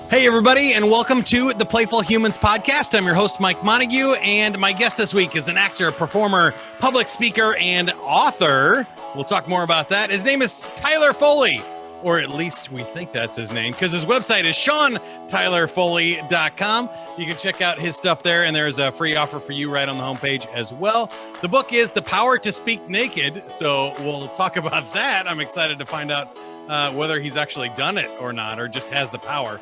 Hey, everybody, and welcome to the Playful Humans podcast. I'm your host, Mike Montague, and my guest this week is an actor, performer, public speaker, and author. We'll talk more about that. His name is Tyler Foley, or at least we think that's his name, because his website is SeanTylerFoley.com. You can check out his stuff there, and there's a free offer for you right on the homepage as well. The book is The Power to Speak Naked, so we'll talk about that. I'm excited to find out whether he's actually done it or not, or just has the power.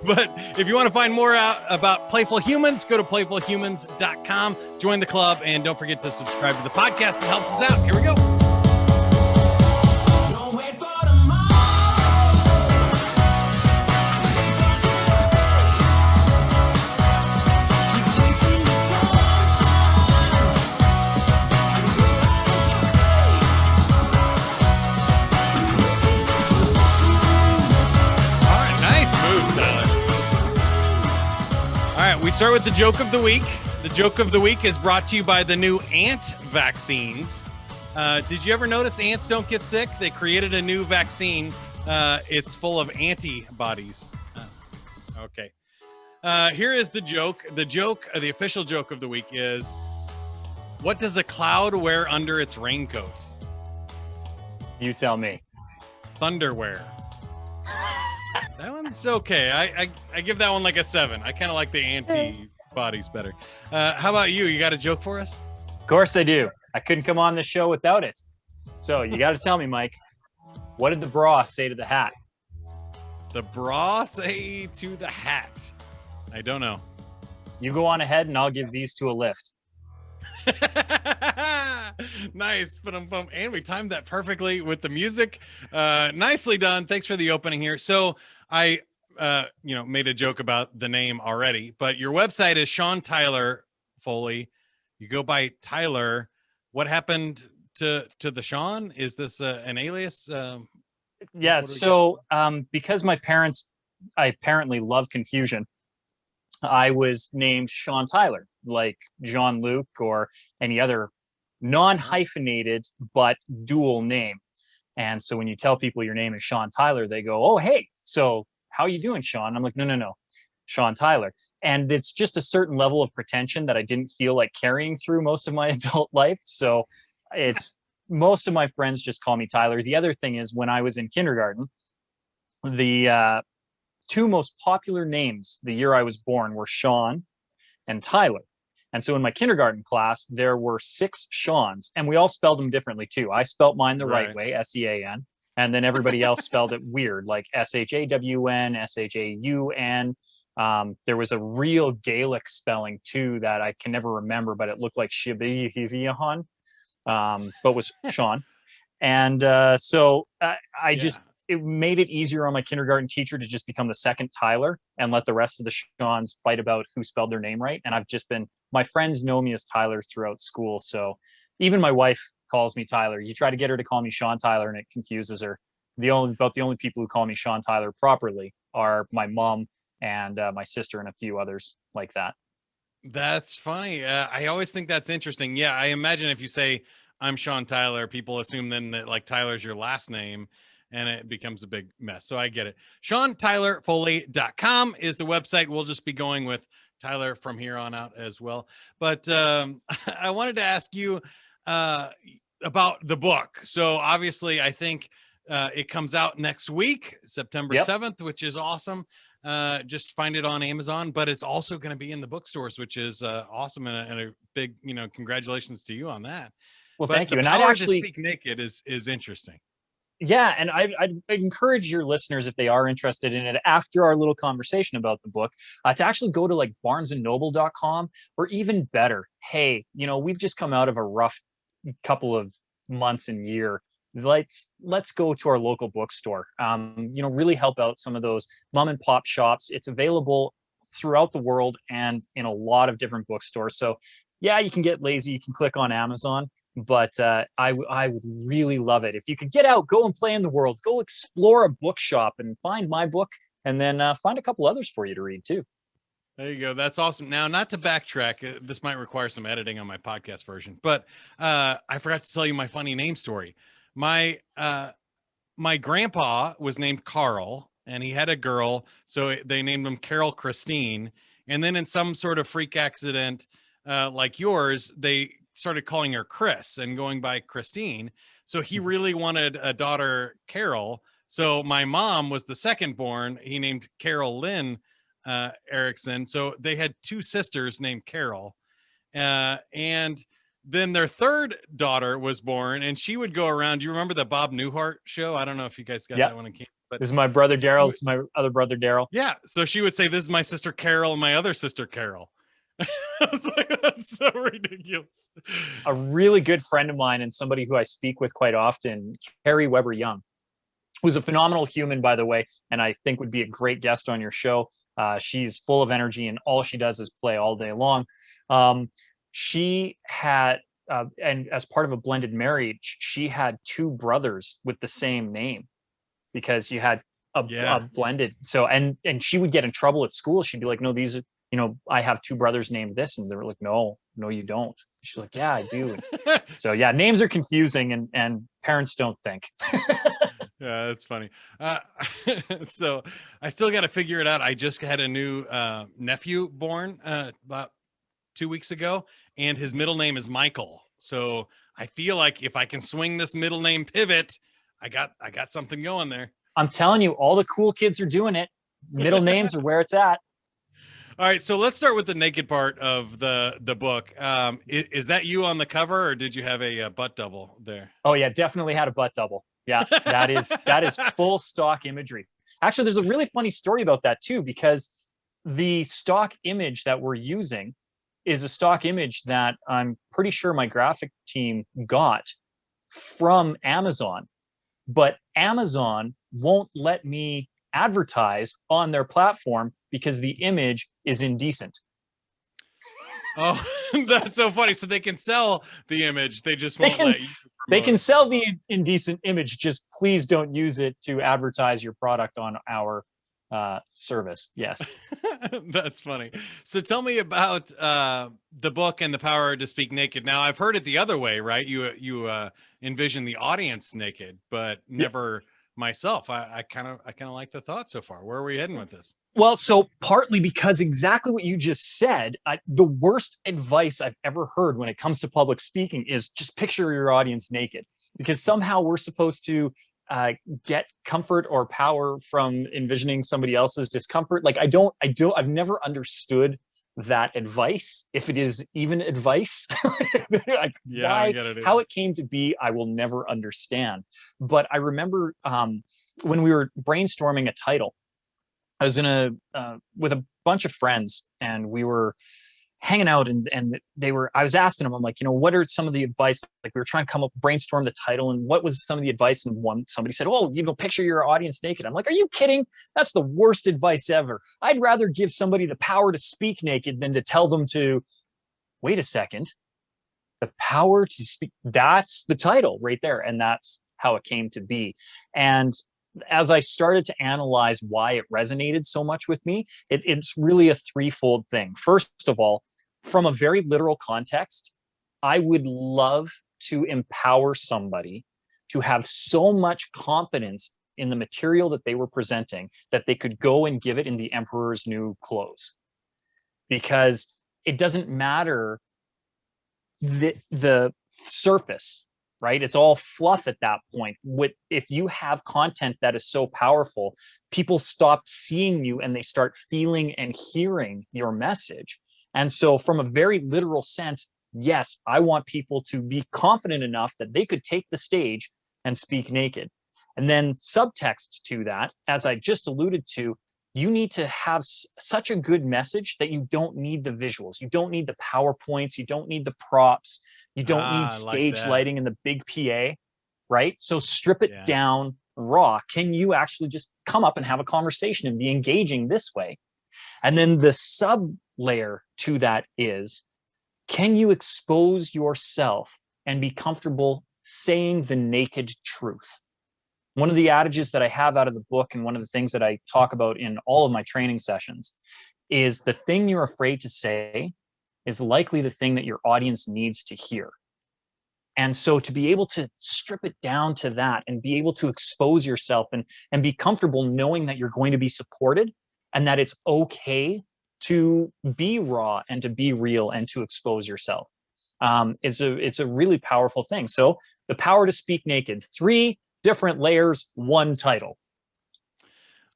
But if you want to find more out about Playful Humans, go to playfulhumans.com, join the club, and don't forget to subscribe to the podcast. It helps us out. Here we go. We start with the joke of the week. The joke of the week is brought to you by the new ant vaccines. Did you ever notice ants don't get sick? They created a new vaccine. It's full of antibodies. Okay. Here is the joke. The official joke of the week is, what does a cloud wear under its raincoat? You tell me. Thunderwear. That one's okay. I give that one like a 7. I kind of like the antibodies better. How about you? You got a joke for us? Of course I do. I couldn't come on the show without it. So you got to tell me, Mike, what did the bra say to the hat? The bra say to the hat? I don't know. You go on ahead and I'll give these two a lift. Nice. And we timed that perfectly with the music. Nicely done. Thanks for the opening here. So I made a joke about the name already, but your website is Sean Tyler Foley. You go by Tyler. What happened to the Sean? Is this an alias? Yeah. So because my parents, I apparently love confusion, I was named Sean Tyler, like Jean-Luc or any other non-hyphenated but dual name. And so when you tell people your name is Sean Tyler, they go, "Oh, hey, so how you doing, Sean?" I'm like, no, Sean Tyler. And it's just a certain level of pretension that I didn't feel like carrying through most of my adult life. So it's most of my friends just call me Tyler. The other thing is, when I was in kindergarten, the two most popular names the year I was born were Sean and Tyler. And so in my kindergarten class, there were 6 Seans, and we all spelled them differently too. I spelled mine the right way, S-E-A-N, and then everybody else spelled it weird, like S-H-A-W-N, S-H-A-U-N. There was a real Gaelic spelling too that I can never remember, but it looked like Shibihiviahan, but was Sean. And so I just, it made it easier on my kindergarten teacher to just become the second Tyler and let the rest of the Seans fight about who spelled their name right. And I've just been, my friends know me as Tyler throughout school. So even my wife calls me Tyler. You try to get her to call me Sean Tyler and it confuses her. The only people who call me Sean Tyler properly are my mom and my sister and a few others like that. That's funny. I always think that's interesting. Yeah, I imagine if you say I'm Sean Tyler, people assume then that like Tyler's your last name, and it becomes a big mess. So I get it. SeanTylerFoley.com is the website. We'll just be going with Tyler from here on out as well. But I wanted to ask you about the book. So obviously, I think it comes out next week, September 7th, which is awesome. Just find it on Amazon, but it's also going to be in the bookstores, which is awesome, and a big, congratulations to you on that. Well, but thank you. And I'd actually to speak naked is interesting. Yeah, and I'd encourage your listeners, if they are interested in it, after our little conversation about the book, to actually go to like barnesandnoble.com, or even better, hey, we've just come out of a rough couple of months and year. Let's go to our local bookstore. Really help out some of those mom and pop shops. It's available throughout the world and in a lot of different bookstores. So yeah, you can get lazy. You can click on Amazon. But I would really love it if you could get out, go and play in the world, go explore a bookshop and find my book, and then find a couple others for you to read too. There you go. That's awesome. Now, not to backtrack, this might require some editing on my podcast version, but I forgot to tell you my funny name story. My grandpa was named Carl, and he had a girl, so they named him Carol Christine. And then in some sort of freak accident, like yours, they started calling her Chris and going by Christine. So he really wanted a daughter, Carol. So my mom was the second born. He named Carol Lynn Erickson. So they had two sisters named Carol. And then their third daughter was born, and she would go around. Do you remember the Bob Newhart show? I don't know if you guys got that one in Kansas. But this is my brother Daryl. This is my other brother Daryl. Yeah. So she would say, "This is my sister Carol and my other sister Carol." I was like, that's so ridiculous. A really good friend of mine and somebody who I speak with quite often, Carrie Weber Young, who's a phenomenal human, by the way, and I think would be a great guest on your show. She's full of energy, and all she does is play all day long. She had, and as part of a blended marriage, she had two brothers with the same name, because you had a blended. So, and she would get in trouble at school. She'd be like, no, these, I have two brothers named this. And they were like, no, you don't. She's like, yeah, I do. So yeah, names are confusing, and parents don't think. Yeah, that's funny. So I still got to figure it out. I just had a new nephew born about 2 weeks ago, and his middle name is Michael. So I feel like if I can swing this middle name pivot, I got something going there. I'm telling you, all the cool kids are doing it. Middle names are where it's at. All right, so let's start with the naked part of the book. Is that you on the cover, or did you have a butt double there? Oh yeah, definitely had a butt double. Yeah, that is full stock imagery. Actually, there's a really funny story about that too, because the stock image that we're using is a stock image that I'm pretty sure my graphic team got from Amazon, but Amazon won't let me advertise on their platform because the image is indecent. Oh, that's so funny. So they can sell the image, they just won't let you. They can sell the indecent image, just please don't use it to advertise your product on our service. Yes. That's funny. So tell me about the book and the power to speak naked. Now I've heard it the other way, right? You envision the audience naked, but never myself. I kind of like the thought so far. Where are we heading with this? Well, so partly because exactly what you just said, the worst advice I've ever heard when it comes to public speaking is just picture your audience naked, because somehow we're supposed to get comfort or power from envisioning somebody else's discomfort. Like I've never understood that advice, if it is even advice. Like how it came to be, I will never understand. But I remember when we were brainstorming a title, I was with a bunch of friends, and we were hanging out, and I was asking them, I'm like, what are some of the advice? Like, we were trying to brainstorm the title, and what was some of the advice? And somebody said, oh, picture your audience naked. I'm like, are you kidding? That's the worst advice ever. I'd rather give somebody the power to speak naked than to tell them to, wait a second, the power to speak. That's the title right there. And that's how it came to be. And as I started to analyze why it resonated so much with me, it's really a threefold thing. First of all, from a very literal context, I would love to empower somebody to have so much confidence in the material that they were presenting that they could go and give it in the emperor's new clothes. Because it doesn't matter the surface, right? It's all fluff at that point. If you have content that is so powerful, people stop seeing you and they start feeling and hearing your message. And so from a very literal sense, yes, I want people to be confident enough that they could take the stage and speak naked. And then subtext to that, as I just alluded to, you need to have such a good message that you don't need the visuals. You don't need the PowerPoints. You don't need the props. You don't need stage lighting and the big PA, right? So strip it down raw. Can you actually just come up and have a conversation and be engaging this way? And then the sub layer to that is, can you expose yourself and be comfortable saying the naked truth? One of the adages that I have out of the book, and one of the things that I talk about in all of my training sessions, is the thing you're afraid to say is likely the thing that your audience needs to hear. And so to be able to strip it down to that and be able to expose yourself and be comfortable knowing that you're going to be supported and that it's okay to be raw and to be real and to expose yourself, it's a really powerful thing. So the power to speak naked, 3 different layers, 1 title.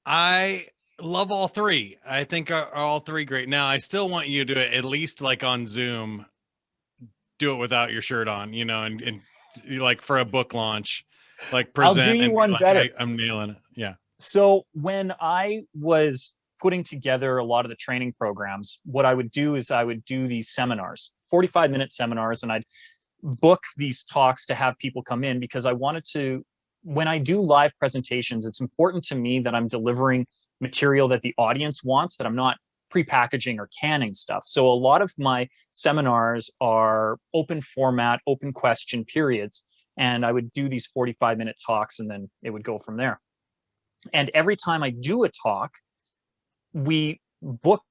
I love all 3. I think are all 3 great. Now, I still want you to at least like on Zoom, do it without your shirt on, and like for a book launch, like present. I'll do you and one like, better. I'm nailing it. Yeah. So when I was putting together a lot of the training programs, what I would do is I would do these seminars, 45-minute seminars, and I'd book these talks to have people come in because I wanted to, when I do live presentations, it's important to me that I'm delivering material that the audience wants, that I'm not prepackaging or canning stuff. So a lot of my seminars are open format, open question periods, and I would do these 45-minute talks and then it would go from there. And every time I do a talk, we book,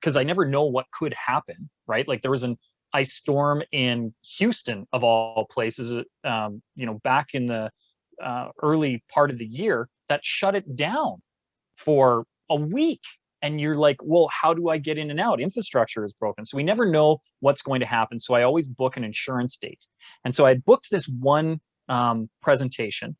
because I never know what could happen, right? Like there was an ice storm in Houston of all places, back in the early part of the year that shut it down for a week. And you're like, well, how do I get in and out? Infrastructure is broken. So we never know what's going to happen. So I always book an insurance date. And so I booked this one presentation,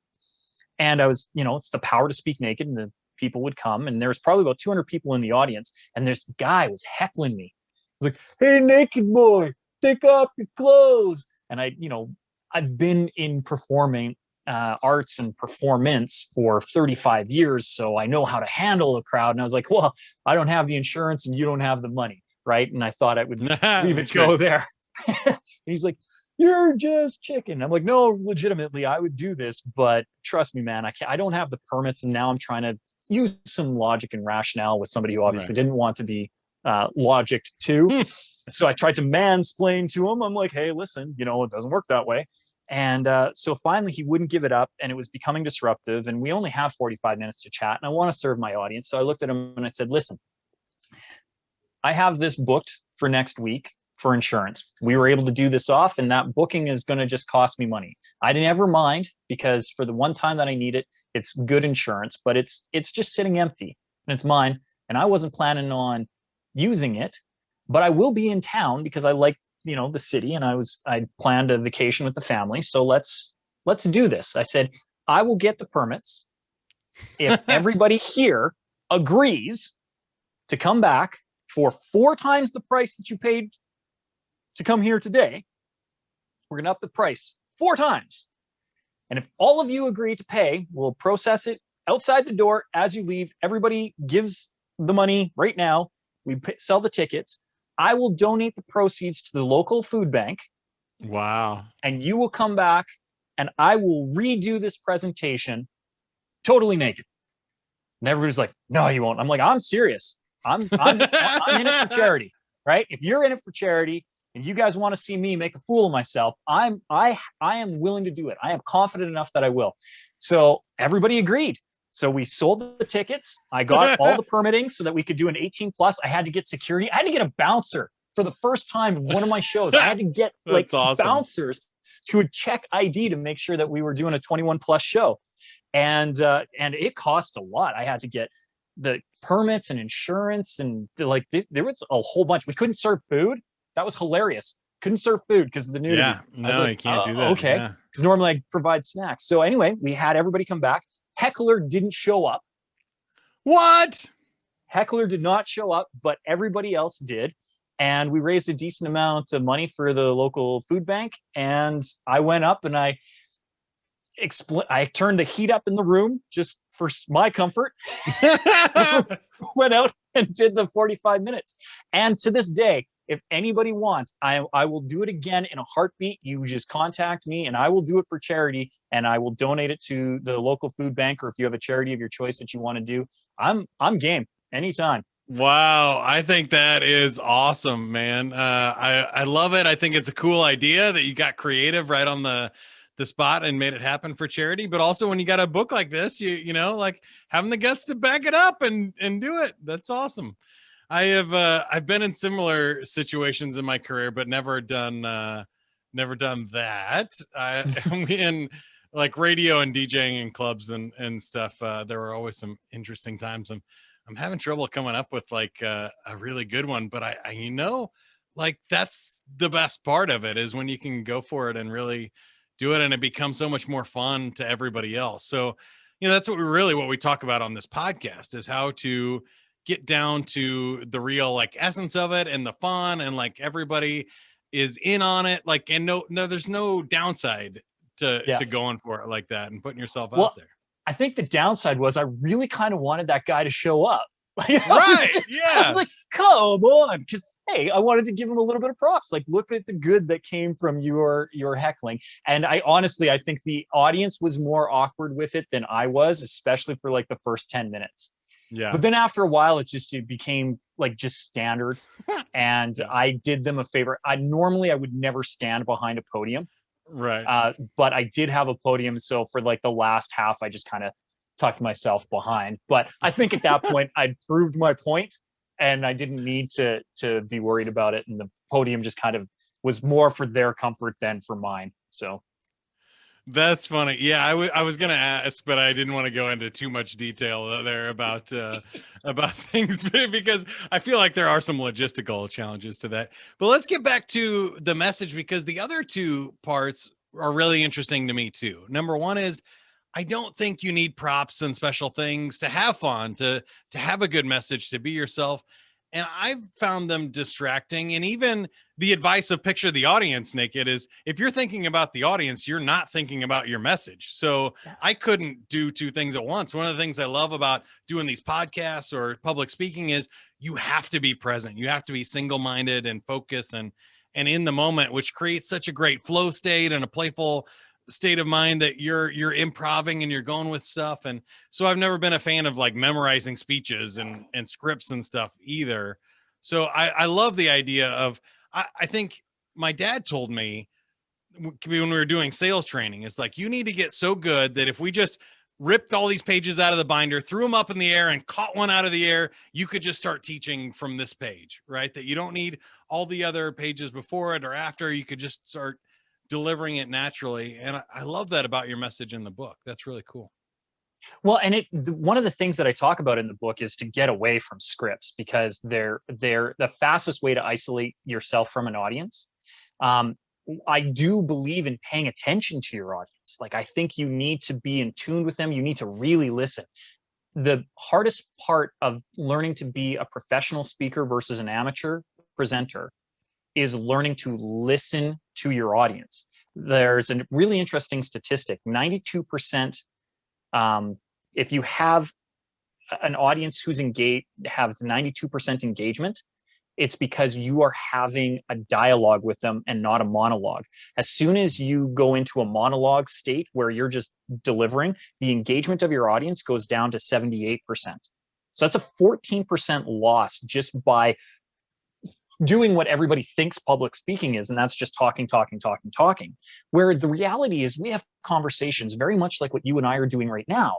and I was, it's the power to speak naked, and the people would come, and there was probably about 200 people in the audience. And this guy was heckling me. He was like, "Hey, naked boy, take off your clothes." And I've been in performing arts and performance for 35 years, so I know how to handle a crowd. And I was like, well, I don't have the insurance and you don't have the money, right? And I thought I would leave it go there. And he's like, "You're just chicken." I'm like, "No, legitimately, I would do this, but trust me, man, I don't have the permits." And now I'm trying to use some logic and rationale with somebody who obviously didn't want to be logicked to. So I tried to mansplain to him. I'm like, "Hey, listen, it doesn't work that way." And so finally he wouldn't give it up, and it was becoming disruptive, and we only have 45 minutes to chat, and I want to serve my audience. So I looked at him and I said, "Listen, I have this booked for next week for insurance. We were able to do this off, and that booking is going to just cost me money. I didn't ever mind, because for the one time that I need it, it's good insurance, but it's just sitting empty and it's mine. And I wasn't planning on using it, but I will be in town because I like, the city, and I planned a vacation with the family. So let's do this." I said, "I will get the permits if everybody here agrees to come back for 4 times the price that you paid to come here today. We're going to up the price 4 times. And if all of you agree to pay, we'll process it outside the door as you leave. Everybody gives the money right now. We sell the tickets. I will donate the proceeds to the local food bank." Wow. "And you will come back and I will redo this presentation totally naked." And everybody's like, "No, you won't." I'm like, "I'm serious. I'm in it for charity, right? If you're in it for charity and you guys want to see me make a fool of myself, I am willing to do it. I am confident enough that I will." So everybody agreed. So we sold the tickets. I got all the permitting so that we could do an 18+. I had to get security. I had to get a bouncer for the first time in one of my shows. I had to get awesome. bouncers who would check ID to make sure that we were doing a 21+ show. And it cost a lot. I had to get the permits and insurance, and there was a whole bunch. We couldn't serve food. That was hilarious. Couldn't serve food because of the nudity. Yeah, no, you can't do that. Okay, because normally I provide snacks. So anyway, we had everybody come back. Heckler didn't show up. What? Heckler did not show up, but everybody else did. And we raised a decent amount of money for the local food bank. And I went up and I turned the heat up in the room just for my comfort. Went out and did the 45 minutes. And to this day, if anybody wants, I will do it again in a heartbeat. You just contact me and I will do it for charity, and I will donate it to the local food bank, or if you have a charity of your choice that you want to do, I'm game anytime. Wow. I think that is awesome, man. I love it. I think it's a cool idea that you got creative right on the spot and made it happen for charity. But also when you got a book like this, you know, like having the guts to back it up and do it. That's awesome. I've been in similar situations in my career, but never done never done that. In like radio and DJing in clubs and stuff, there were always some interesting times. I'm having trouble coming up with like a really good one, but I like that's the best part of it is when you can go for it and really do it, and it becomes so much more fun to everybody else. So, that's what we talk about on this podcast is how to get down to the real like essence of it and the fun, and like everybody is in on it. Like, and no, there's no downside to going for it like that and putting yourself out there. I think the downside was I really kind of wanted that guy to show up. Right. I was like, come on. Because, hey, I wanted to give him a little bit of props. Like, look at the good that came from your heckling. And I think the audience was more awkward with it than I was, especially for like the first 10 minutes. Yeah. But then after a while, it became like just standard. And I did them a favor. I would never stand behind a podium. Right. But I did have a podium. So for like the last half, I just kind of tucked myself behind. But I think at that point, I'd proved my point and I didn't need to be worried about it. And the podium just kind of was more for their comfort than for mine. So. That's funny. Yeah, I was gonna ask, but I didn't want to go into too much detail there about things because I feel like there are some logistical challenges to that. But let's get back to the message, because the other two parts are really interesting to me too. Number one is I don't think you need props and special things to have fun, to have a good message, to be yourself. And I've found them distracting. And even the advice of picture the audience naked is if you're thinking about the audience, you're not thinking about your message. So I couldn't do two things at once. One of the things I love about doing these podcasts or public speaking is you have to be present. You have to be single-minded and focused and in the moment, which creates such a great flow state and a playful state of mind that you're improving and you're going with stuff. And so I've never been a fan of like memorizing speeches and scripts and stuff either. So I love the idea of, I think my dad told me when we were doing sales training, it's like, you need to get so good that if we just ripped all these pages out of the binder, threw them up in the air and caught one out of the air, you could just start teaching from this page, right? That you don't need all the other pages before it or after. You could just start delivering it naturally. And I love that about your message in the book. That's really cool. Well, and one of the things that I talk about in the book is to get away from scripts, because they're the fastest way to isolate yourself from an audience. I do believe in paying attention to your audience. Like, I think you need to be in tune with them. You need to really listen. The hardest part of learning to be a professional speaker versus an amateur presenter is learning to listen to your audience. There's a really interesting statistic. 92%, if you have an audience who's engaged, has 92% engagement, it's because you are having a dialogue with them and not a monologue. As soon as you go into a monologue state where you're just delivering, the engagement of your audience goes down to 78%. So that's a 14% loss just by doing what everybody thinks public speaking is, and that's just talking. Where the reality is we have conversations very much like what you and I are doing right now.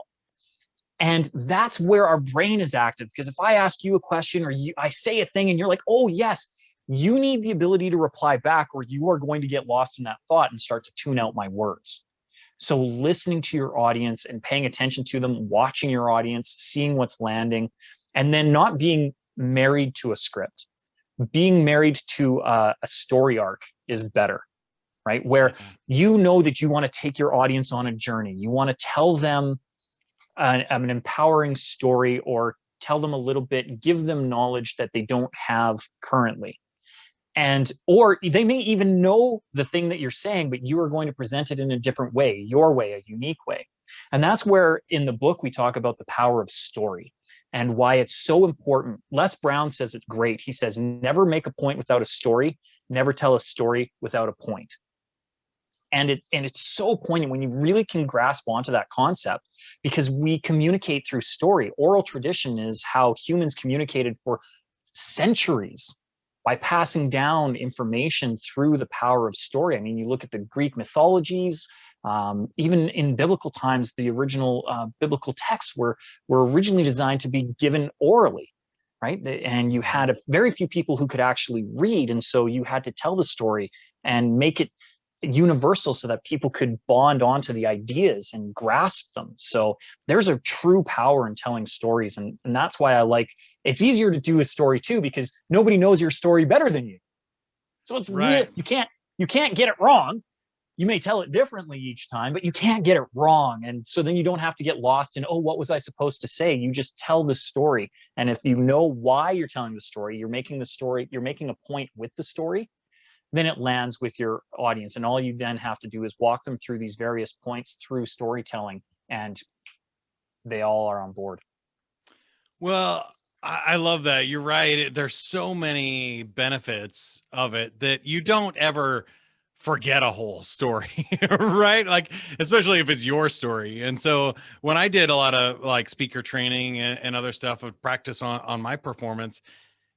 And that's where our brain is active. Because if I ask you a question or I say a thing and you're like, oh, yes, you need the ability to reply back, or you are going to get lost in that thought and start to tune out my words. So listening to your audience and paying attention to them, watching your audience, seeing what's landing, and then not being married to a script. Being married to a story arc is better, right? Where you know that you want to take your audience on a journey. You want to tell them an empowering story, or tell them a little bit, give them knowledge that they don't have currently. Or they may even know the thing that you're saying, but you are going to present it in a different way, your way, a unique way. And that's where in the book we talk about the power of story and why it's so important. Les Brown says it great. He says, never make a point without a story, never tell a story without a point. And it's so poignant when you really can grasp onto that concept, because we communicate through story. Oral tradition is how humans communicated for centuries, by passing down information through the power of story. I mean, you look at the Greek mythologies, even in biblical times, the original biblical texts were originally designed to be given orally, right? And you had very few people who could actually read. And so you had to tell the story and make it universal so that people could bond onto the ideas and grasp them. So there's a true power in telling stories. And that's why I like, it's easier to do a story too, because nobody knows your story better than you. So it's real. Right. You can't get it wrong. You may tell it differently each time, but you can't get it wrong. And so then you don't have to get lost in, oh, what was I supposed to say? You just tell the story. And if you know why you're telling the story, you're making a point with the story, then it lands with your audience. And all you then have to do is walk them through these various points through storytelling, and they all are on board. Well, I love that. You're right. There's so many benefits of it that you don't ever forget a whole story, right? Like, especially if it's your story. And so when I did a lot of like speaker training and other stuff of practice on my performance,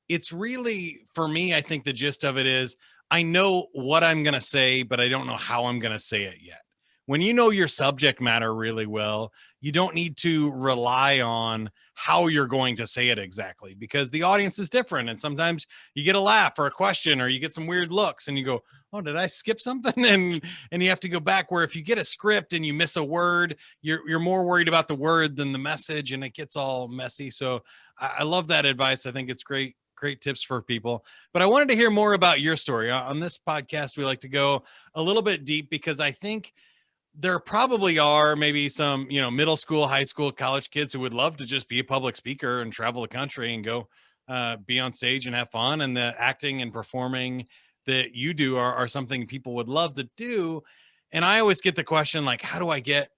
it's really, for me, I think the gist of it is I know what I'm going to say, but I don't know how I'm going to say it yet. When you know your subject matter really well, you don't need to rely on how you're going to say it exactly, because the audience is different. And sometimes you get a laugh or a question, or you get some weird looks and you go, oh, did I skip something? And you have to go back, where if you get a script and you miss a word, you're more worried about the word than the message, and it gets all messy. So I love that advice. I think it's great tips for people. But I wanted to hear more about your story. On this podcast, we like to go a little bit deep, because I think there probably are maybe some, middle school, high school, college kids who would love to just be a public speaker and travel the country and go be on stage and have fun. And the acting and performing that you do are something people would love to do. And I always get the question, like, how do I get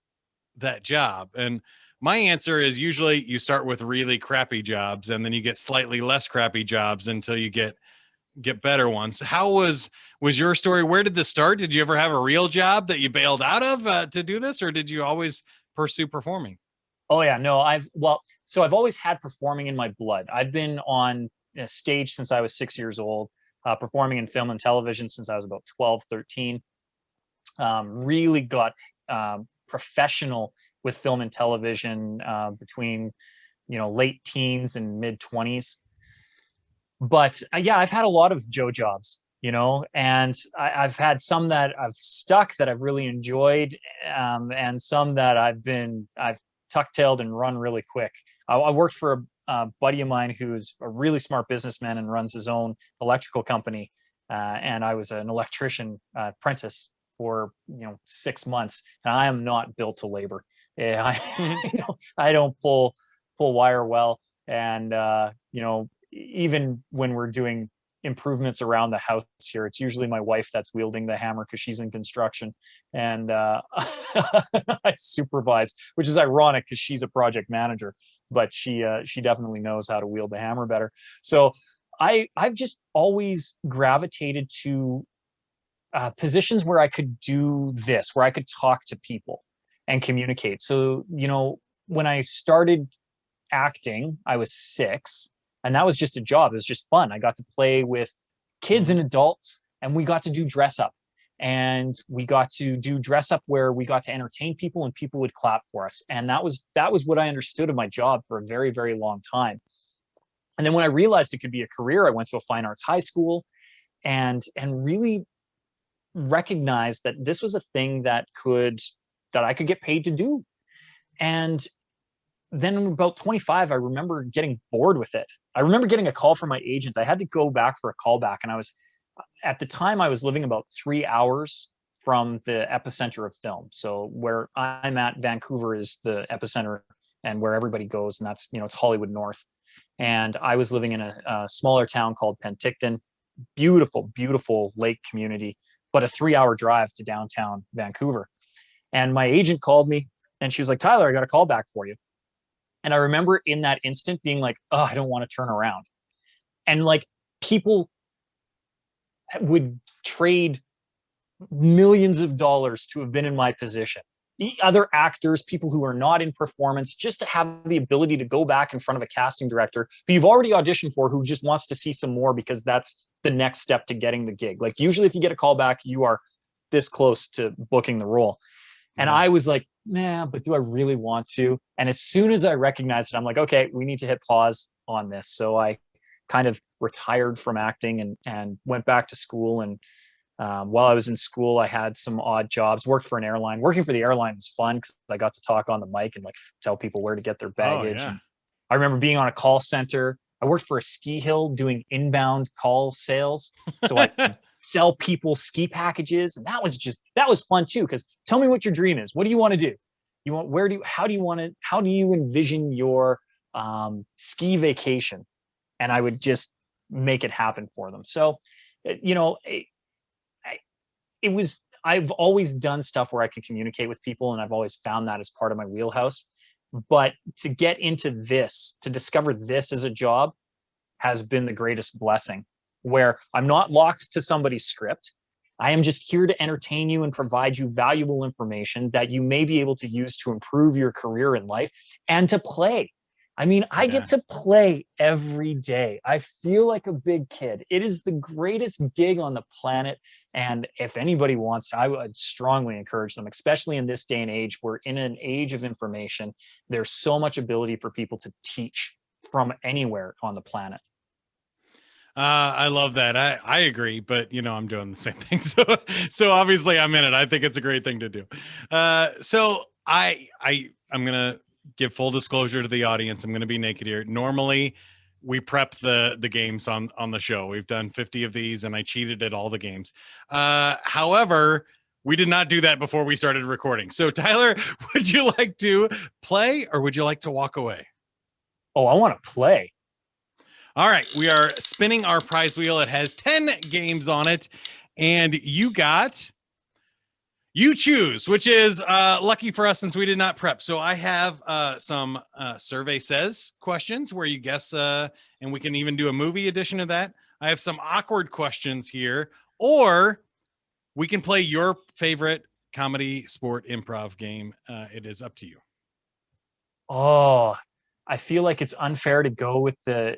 that job? And my answer is usually you start with really crappy jobs, and then you get slightly less crappy jobs until you get better ones. How was your story? Where did this start? Did you ever have a real job that you bailed out of to do this, or did you always pursue performing? Oh yeah, no, I've always had performing in my blood. I've been on a stage since I was 6 years old, performing in film and television since I was about 12, 13. Really got professional with film and television between, late teens and mid 20s. But yeah, I've had a lot of Joe jobs, and I've had some that I've stuck, that I've really enjoyed, and some that I've tuck-tailed and run really quick. I worked for a buddy of mine who's a really smart businessman and runs his own electrical company, and I was an electrician apprentice for 6 months, and I am not built to labor. Yeah, I don't pull wire well, and even when we're doing improvements around the house here, it's usually my wife that's wielding the hammer because she's in construction, and I supervise, which is ironic because she's a project manager, but she definitely knows how to wield the hammer better. So I've just always gravitated to positions where I could do this, where I could talk to people and communicate. So when I started acting, I was 6. And that was just a job. It was just fun. I got to play with kids and adults, and we got to do dress up. And we got to do dress up where we got to entertain people, and people would clap for us. And that was what I understood of my job for a very, very long time. And then when I realized it could be a career, I went to a fine arts high school and really recognized that this was a thing that I could get paid to do. And then about 25, I remember getting bored with it. I remember getting a call from my agent. I had to go back for a callback. And at the time, I was living about 3 hours from the epicenter of film. So where I'm at, Vancouver is the epicenter and where everybody goes. And that's, it's Hollywood North. And I was living in a smaller town called Penticton. Beautiful, beautiful lake community, but a 3-hour drive to downtown Vancouver. And my agent called me and she was like, Tyler, I got a call back for you. And I remember in that instant being like, oh, I don't want to turn around. And like, people would trade millions of dollars to have been in my position. The other actors, people who are not in performance, just to have the ability to go back in front of a casting director who you've already auditioned for, who just wants to see some more because that's the next step to getting the gig. Like usually if you get a call back, you are this close to booking the role. And I was like, nah, but do I really want to? And as soon as I recognized it, I'm like, okay, we need to hit pause on this. So I kind of retired from acting and went back to school and While I was in school, I had some odd jobs, worked for an airline. Working for the airline was fun because I got to talk on the mic and like tell people where to get their Oh baggage. yeah. And I remember being on a call center. I worked for a ski hill doing inbound call sales. So I sell people ski packages. And that was fun too. Cause tell me what your dream is. What do you want to do? How do you envision your ski vacation? And I would just make it happen for them. So, you know, I've always done stuff where I can communicate with people, and I've always found that as part of my wheelhouse. But to get into this, to discover this as a job has been the greatest blessing, where I'm not locked to somebody's script. I am just here to entertain you and provide you valuable information that you may be able to use to improve your career in life and to play. I mean, I get to play every day. I feel like a big kid. It is the greatest gig on the planet. And if anybody wants to, I would strongly encourage them, especially in this day and age. We're in an age of information. There's so much ability for people to teach from anywhere on the planet. I love that. I agree, but you know, I'm doing the same thing. So obviously I'm in it. I think it's a great thing to do. So I'm going to give full disclosure to the audience. I'm going to be naked here. Normally we prep the games on the show. We've done 50 of these and I cheated at all the games. However, we did not do that before we started recording. So Tyler, would you like to play or would you like to walk away? Oh, I want to play. All right, we are spinning our prize wheel. It has 10 games on it, and you choose, which is lucky for us since we did not prep. So I have some survey says questions where you guess, and we can even do a movie edition of that. I have some awkward questions here, or we can play your favorite comedy, sport, improv game. It is up to you. Oh, I feel like it's unfair to go with the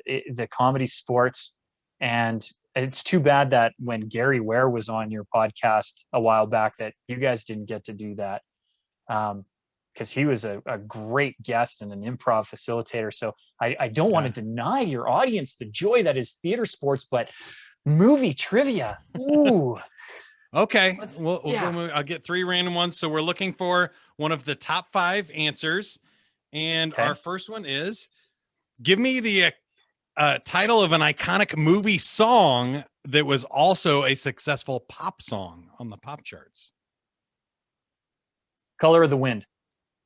comedy sports, and it's too bad that when Gary Ware was on your podcast a while back that you guys didn't get to do that, because he was a great guest and an improv facilitator. So I don't want to deny your audience the joy that is theater sports, but movie trivia. Ooh. Okay, we'll go. I'll get 3 random ones. So we're looking for one of the top 5 answers. And our first one is, give me the title of an iconic movie song that was also a successful pop song on the pop charts. Color of the Wind.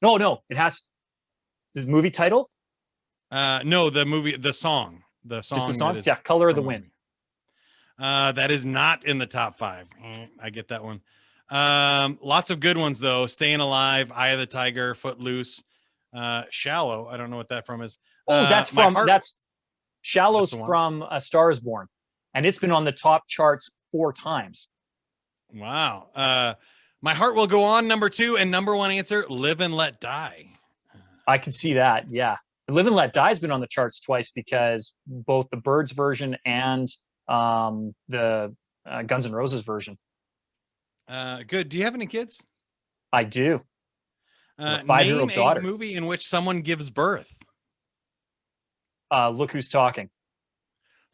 No, it has this movie title. No, the song. Just the song. Yeah, Color of the Wind. That is not in the top 5. I get that one. Lots of good ones though. Staying Alive, Eye of the Tiger, Footloose. Shallow. I don't know what that from is. That's Shallow's from A Star Is Born, and it's been on the top charts 4 times. Wow. My Heart Will Go On, number 2, and number 1 answer, Live and Let Die. I can see that. Yeah, Live and Let Die has been on the charts twice because both the Byrds version and the Guns N' Roses version. Good. Do you have any kids? I do. A 5-year-old daughter. Name a movie in which someone gives birth. Look Who's Talking.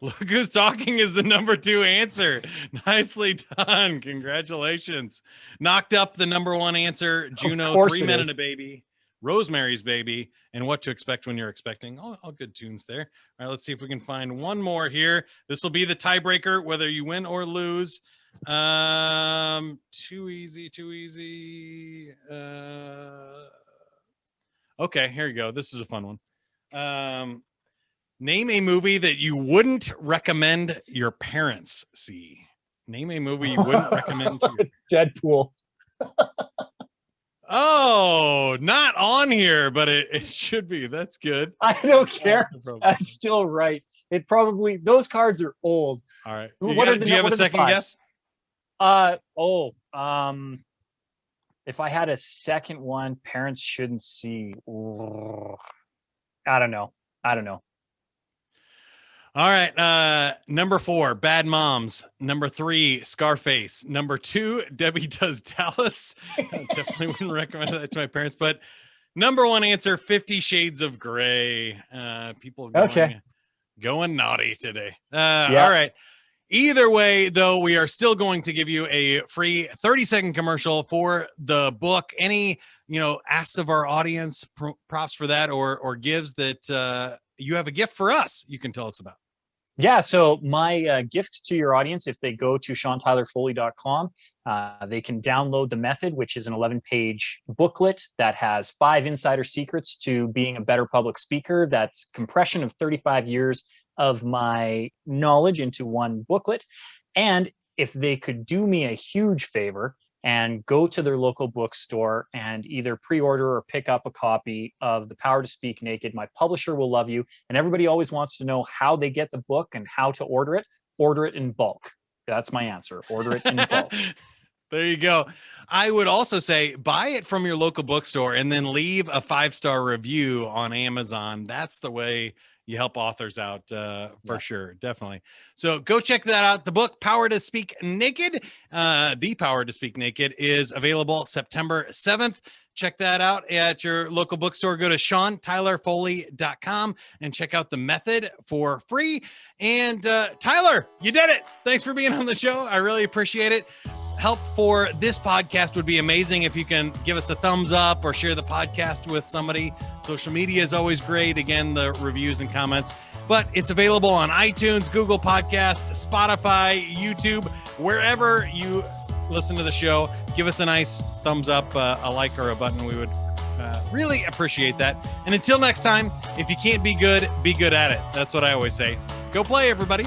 Look Who's Talking is the number 2 answer. Nicely done. Congratulations. Knocked up the number 1 answer. Juno, 3 Men and a Baby, Rosemary's Baby, and What to Expect When You're Expecting. All good tunes there. All right, let's see if we can find one more here. This will be the tiebreaker, whether you win or lose. Too easy. Okay, here you go. This is a fun one. Name a movie that you wouldn't recommend your parents see. Name a movie you wouldn't recommend to your Deadpool. Oh, not on here, but it should be. That's good. I don't care. That's still right. It probably, those cards are old. All right. Do you have a second guess? If I had a second one, parents shouldn't see. I don't know. All right. Number 4, Bad Moms. Number 3, Scarface. Number 2, Debbie Does Dallas. I definitely wouldn't recommend that to my parents. But number 1 answer, 50 Shades of Grey. People going naughty today. All right. Either way, though, we are still going to give you a free 30-second commercial for the book. Any, asks of our audience, props for that, or gives that you have a gift for us, you can tell us about. Yeah, so my gift to your audience, if they go to SeanTylerFoley.com, they can download the method, which is an 11-page booklet that has 5 insider secrets to being a better public speaker. That's compression of 35 years of my knowledge into one booklet. And if they could do me a huge favor and go to their local bookstore and either pre-order or pick up a copy of The Power to Speak Naked, my publisher will love you. And everybody always wants to know how they get the book and how to order it. Order it in bulk. That's my answer. Order it in bulk. There you go. I would also say buy it from your local bookstore and then leave a 5-star review on Amazon. That's the way you help authors out for sure. Definitely. So go check that out. The book, Power to Speak Naked, The Power to Speak Naked, is available September 7th. Check that out at your local bookstore. Go to SeanTylerFoley.com and check out the method for free. And Tyler, you did it. Thanks for being on the show. I really appreciate it. Help for this podcast would be amazing if you can give us a thumbs up or share the podcast with somebody. Social media is always great. Again, the reviews and comments, but it's available on iTunes, Google Podcasts, Spotify, YouTube, wherever you listen to the show. Give us a nice thumbs up, a like, or a button. We would really appreciate that. And until next time, if you can't be good at it. That's what I always say. Go play, everybody.